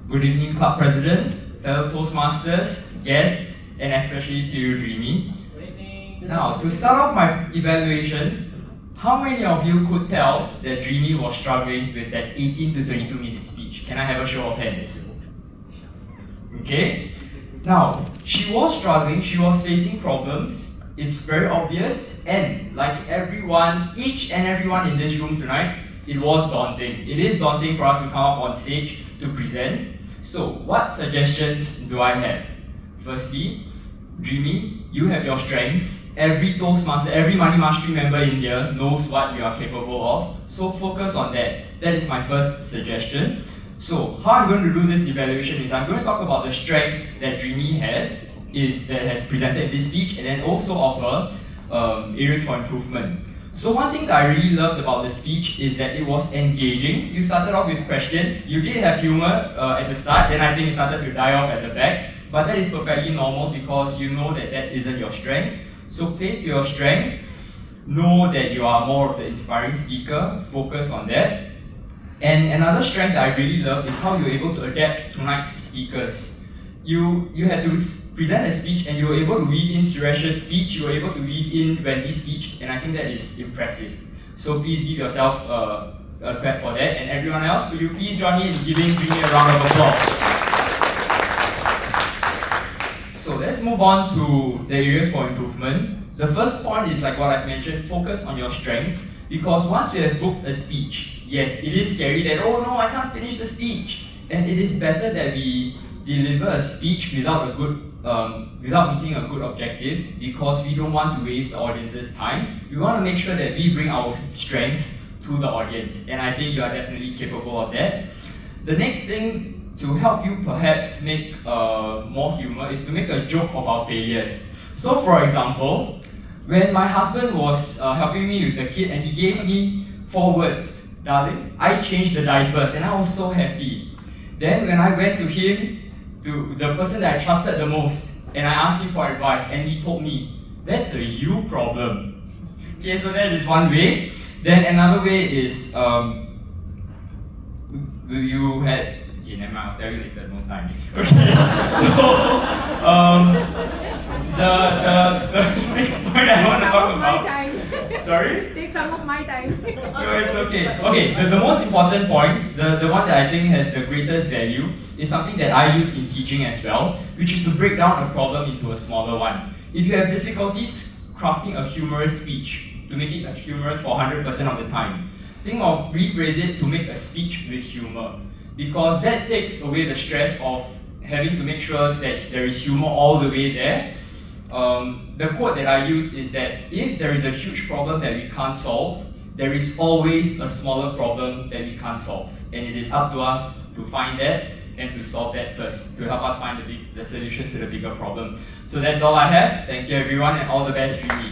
Good evening, Club President, fellow Toastmasters, guests, and especially to you, Dreamy. Good evening. Now, to start off my evaluation, how many of you could tell that Dreamy was struggling with that 18 to 22 minute speech? Can I have a show of hands? Okay. Now, she was struggling, she was facing problems. It's very obvious, and like everyone, each and everyone in this room tonight, it was daunting. It is daunting for us to come up on stage to present. So, what suggestions do I have? Firstly, Dreamy, you have your strengths. Every Toastmaster, every Money Mastery member in here knows what you are capable of. So focus on that. That is my first suggestion. So how I'm going to do this evaluation is I'm going to talk about the strengths that Dreamy has, that has presented in this speech, and then also offer areas for improvement. So one thing that I really loved about the speech is that it was engaging. You started off with questions. You did have humor at the start, then I think it started to die off at the back. But that is perfectly normal because you know that that isn't your strength. So play to your strength. Know that you are more of the inspiring speaker. Focus on that. And another strength that I really love is how you're able to adapt to tonight's speakers. You had to present a speech and you were able to weave in Suresh's speech, you were able to weave in Wendy's speech, and I think that is impressive. So please give yourself a clap for that. And everyone else, could you please join me in giving Dreamy a round of applause? So let's move on to the areas for improvement. The first point is like what I've mentioned, focus on your strengths, because once you have booked a speech, yes, it is scary that, oh no, I can't finish the speech. And it is better that we deliver a speech without meeting a good objective, because we don't want to waste the audience's time. We want to make sure that we bring our strengths to the audience, and I think you are definitely capable of that. The next thing to help you perhaps make more humor is to make a joke of our failures. So for example, when my husband was helping me with the kid and he gave me 4 words, darling, I changed the diapers, and I was so happy. Then when I went to him, to the person that I trusted the most, and I asked him for advice, and he told me, that's a you problem. Okay, so that is one way. Then another way is, you had, okay, never mind, I'll tell you later, no time. Okay, so, the next point I want to talk about. Sorry? Take some of my time. No, it's okay. Okay, the most important point, the one that I think has the greatest value, is something that I use in teaching as well, which is to break down a problem into a smaller one. If you have difficulties crafting a humorous speech, to make it humorous for 100% of the time, think of rephrase it to make a speech with humor, because that takes away the stress of having to make sure that there is humor all the way there. The quote that I use is that if there is a huge problem that we can't solve, there is always a smaller problem that we can't solve. And it is up to us to find that and to solve that first, to help us find the solution to the bigger problem. So that's all I have. Thank you everyone, and all the best, Dreamy.